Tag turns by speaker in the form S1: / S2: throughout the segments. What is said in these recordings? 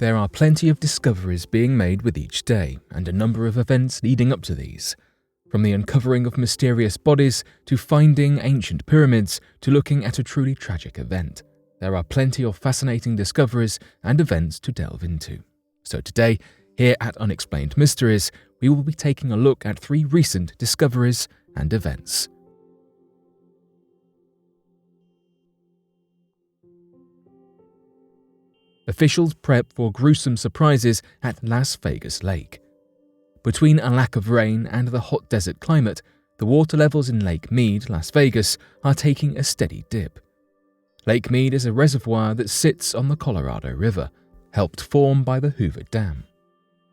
S1: There are plenty of discoveries being made with each day, and a number of events leading up to these. From the uncovering of mysterious bodies, to finding ancient pyramids, to looking at a truly tragic event. There are plenty of fascinating discoveries and events to delve into. So today, here at Unexplained Mysteries, we will be taking a look at 3 recent discoveries and events. Officials prep for gruesome surprises at Las Vegas Lake. Between a lack of rain and the hot desert climate, the water levels in Lake Mead, Las Vegas, are taking a steady dip. Lake Mead is a reservoir that sits on the Colorado River, helped form by the Hoover Dam.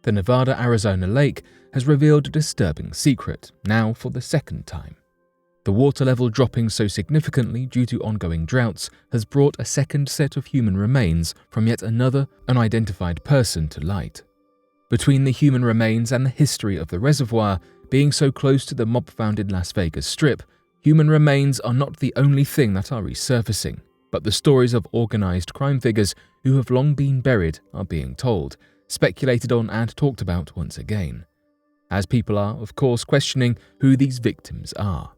S1: The Nevada-Arizona lake has revealed a disturbing secret, now for the second time. The water level dropping so significantly due to ongoing droughts has brought a second set of human remains from yet another unidentified person to light. Between the human remains and the history of the reservoir being so close to the mob-founded Las Vegas Strip, human remains are not the only thing that are resurfacing, but the stories of organized crime figures who have long been buried are being told, speculated on and talked about once again, as people are, of course, questioning who these victims are.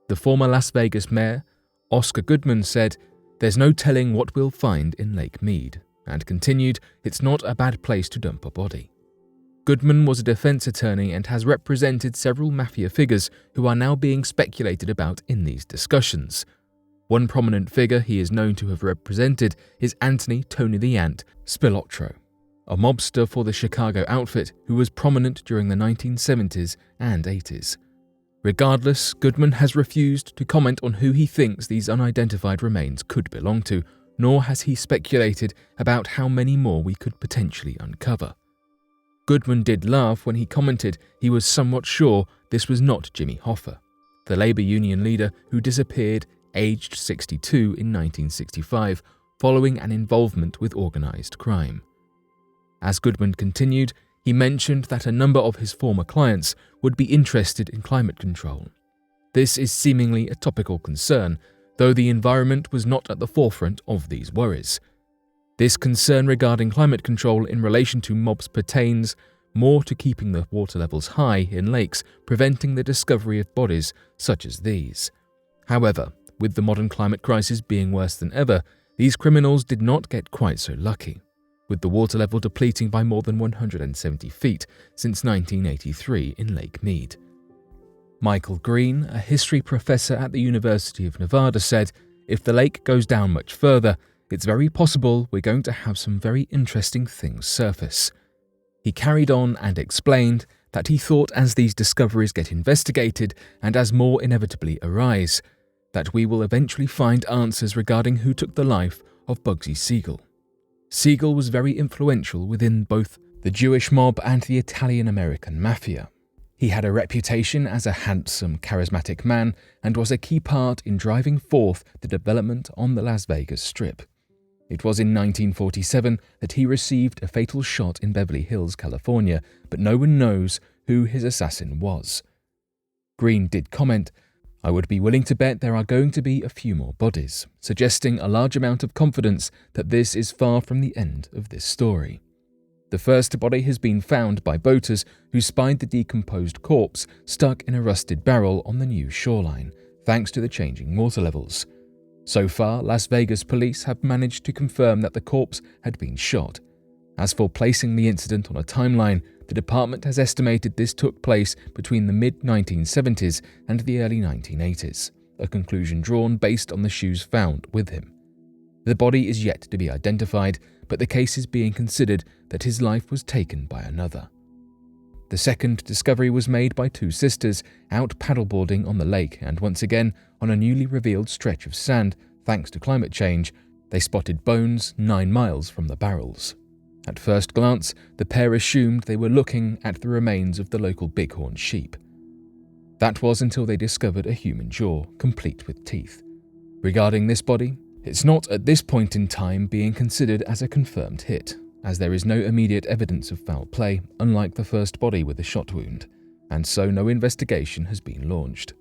S1: The former Las Vegas mayor, Oscar Goodman, said, "There's no telling what we'll find in Lake Mead," and continued, "It's not a bad place to dump a body." Goodman was a defense attorney and has represented several mafia figures who are now being speculated about in these discussions. One prominent figure he is known to have represented is Anthony "Tony the Ant" Spilotro, a mobster for the Chicago outfit who was prominent during the 1970s and 80s. Regardless, Goodman has refused to comment on who he thinks these unidentified remains could belong to, nor has he speculated about how many more we could potentially uncover. Goodman did laugh when he commented he was somewhat sure this was not Jimmy Hoffa, the labor union leader who disappeared aged 62 in 1965 following an involvement with organized crime. As Goodman continued, he mentioned that a number of his former clients would be interested in climate control. This is seemingly a topical concern, though the environment was not at the forefront of these worries. This concern regarding climate control in relation to mobs pertains more to keeping the water levels high in lakes, preventing the discovery of bodies such as these. However, with the modern climate crisis being worse than ever, these criminals did not get quite so lucky, with the water level depleting by more than 170 feet since 1983 in Lake Mead. Michael Green, a history professor at the University of Nevada, said, "If the lake goes down much further, it's very possible we're going to have some very interesting things surface." He carried on and explained that he thought as these discoveries get investigated and as more inevitably arise, that we will eventually find answers regarding who took the life of Bugsy Siegel. Siegel was very influential within both the Jewish mob and the Italian-American mafia. He had a reputation as a handsome, charismatic man and was a key part in driving forth the development on the Las Vegas Strip. It was in 1947 that he received a fatal shot in Beverly Hills, California, but no one knows who his assassin was. Green did comment, "I would be willing to bet there are going to be a few more bodies," suggesting a large amount of confidence that this is far from the end of this story. The first body has been found by boaters who spied the decomposed corpse stuck in a rusted barrel on the new shoreline, thanks to the changing water levels. So far, Las Vegas police have managed to confirm that the corpse had been shot. As for placing the incident on a timeline, the department has estimated this took place between the mid-1970s and the early 1980s, a conclusion drawn based on the shoes found with him. The body is yet to be identified, but the case is being considered that his life was taken by another. The second discovery was made by 2 sisters out paddleboarding on the lake, and once again, on a newly revealed stretch of sand, thanks to climate change, they spotted bones 9 miles from the barrels. At first glance, the pair assumed they were looking at the remains of the local bighorn sheep. That was until they discovered a human jaw, complete with teeth. Regarding this body, it's not at this point in time being considered as a confirmed hit, as there is no immediate evidence of foul play, unlike the first body with a shot wound, and so no investigation has been launched.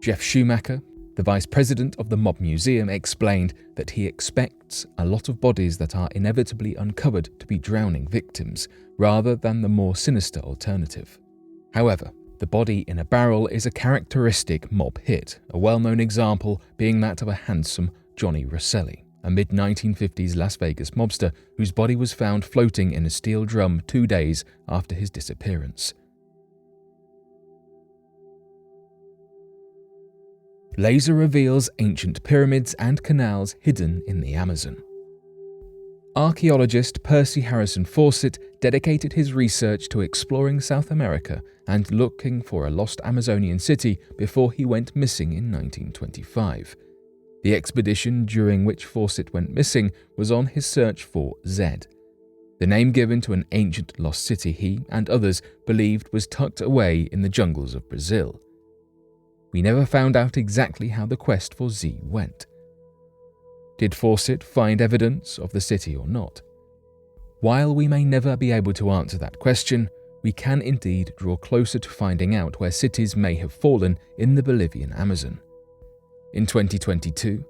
S1: Jeff Schumacher, The vice president of the Mob Museum explained that he expects a lot of bodies that are inevitably uncovered to be drowning victims, rather than the more sinister alternative. However, the body in a barrel is a characteristic mob hit, a well-known example being that of a handsome Johnny Rosselli, a mid-1950s Las Vegas mobster whose body was found floating in a steel drum 2 days after his disappearance. Laser reveals ancient pyramids and canals hidden in the Amazon. Archaeologist Percy Harrison Fawcett dedicated his research to exploring South America and looking for a lost Amazonian city before he went missing in 1925. The expedition during which Fawcett went missing was on his search for Zed, the name given to an ancient lost city he and others believed was tucked away in the jungles of Brazil. We never found out exactly how the quest for Z went. Did Fawcett find evidence of the city or not? While we may never be able to answer that question, we can indeed draw closer to finding out where cities may have fallen in the Bolivian Amazon. In 2022,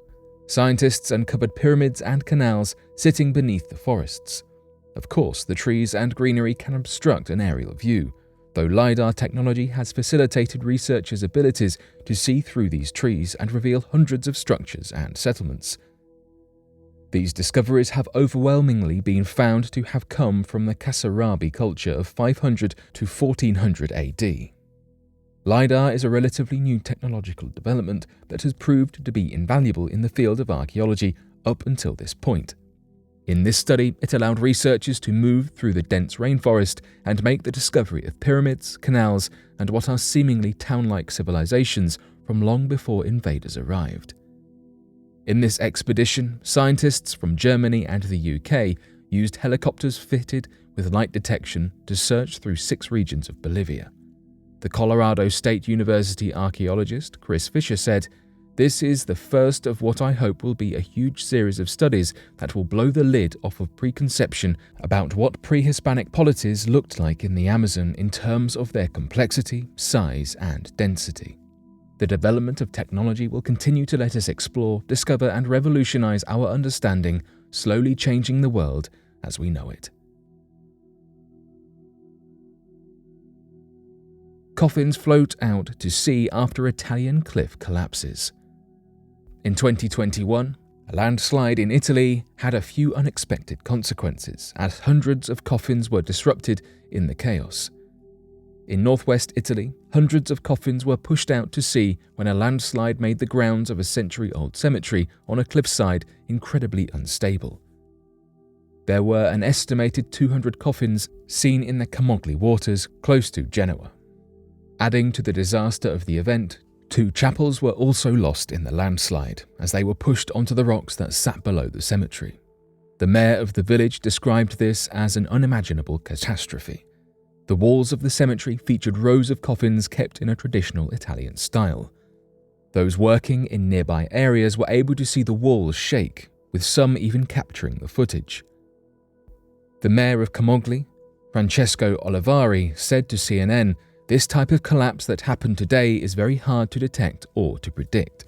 S1: scientists uncovered pyramids and canals sitting beneath the forests. Of course, the trees and greenery can obstruct an aerial view, though LiDAR technology has facilitated researchers' abilities to see through these trees and reveal hundreds of structures and settlements. These discoveries have overwhelmingly been found to have come from the Kasarabi culture of 500 to 1400 AD. LiDAR is a relatively new technological development that has proved to be invaluable in the field of archaeology up until this point. In this study, it allowed researchers to move through the dense rainforest and make the discovery of pyramids, canals, and what are seemingly town-like civilizations from long before invaders arrived. In this expedition, scientists from Germany and the UK used helicopters fitted with light detection to search through 6 regions of Bolivia. The Colorado State University archaeologist Chris Fisher said, "This is the first of what I hope will be a huge series of studies that will blow the lid off of preconception about what pre-Hispanic polities looked like in the Amazon in terms of their complexity, size, and density. The development of technology will continue to let us explore, discover, and revolutionize our understanding, slowly changing the world as we know it." Coffins float out to sea after Italian cliff collapses. In 2021, a landslide in Italy had a few unexpected consequences, as hundreds of coffins were disrupted in the chaos. In northwest Italy, hundreds of coffins were pushed out to sea when a landslide made the grounds of a century-old cemetery on a cliffside incredibly unstable. There were an estimated 200 coffins seen in the Camogli waters close to Genoa. Adding to the disaster of the event, 2 chapels were also lost in the landslide, as they were pushed onto the rocks that sat below the cemetery. The mayor of the village described this as an unimaginable catastrophe. The walls of the cemetery featured rows of coffins kept in a traditional Italian style. Those working in nearby areas were able to see the walls shake, with some even capturing the footage. The mayor of Camogli, Francesco Olivari, said to CNN, "This type of collapse that happened today is very hard to detect or to predict."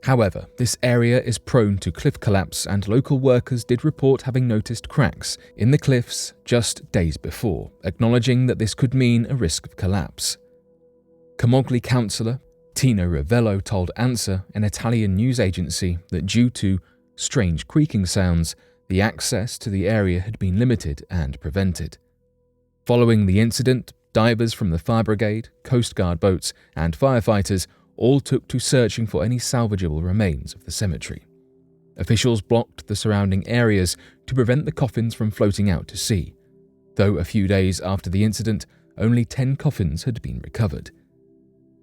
S1: However, this area is prone to cliff collapse, and local workers did report having noticed cracks in the cliffs just days before, acknowledging that this could mean a risk of collapse. Camogli councillor Tino Ravello told ANSA, an Italian news agency, that due to strange creaking sounds, the access to the area had been limited and prevented. Following the incident, divers from the fire brigade, Coast Guard boats, and firefighters all took to searching for any salvageable remains of the cemetery. Officials blocked the surrounding areas to prevent the coffins from floating out to sea, though a few days after the incident, only 10 coffins had been recovered.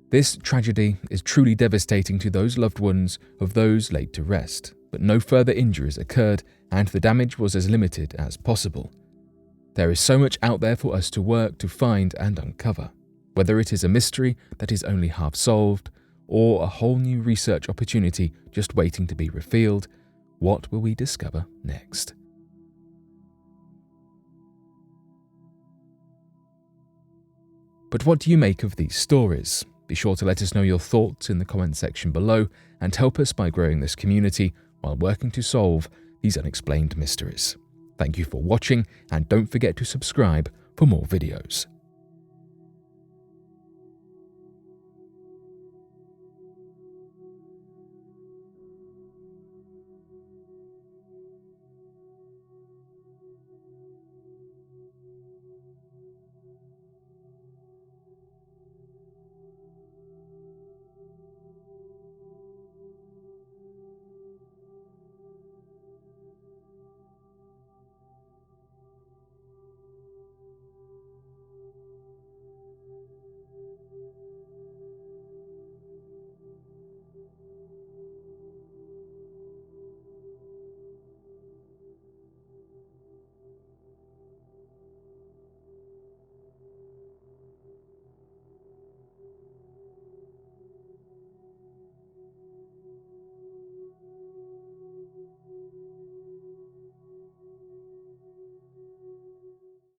S1: This tragedy is truly devastating to those loved ones of those laid to rest, but no further injuries occurred and the damage was as limited as possible. There is so much out there for us to work to find and uncover, whether it is a mystery that is only half solved, or a whole new research opportunity just waiting to be revealed. What will we discover next? But what do you make of these stories? Be sure to let us know your thoughts in the comment section below and help us by growing this community while working to solve these unexplained mysteries. Thank you for watching, and don't forget to subscribe for more videos.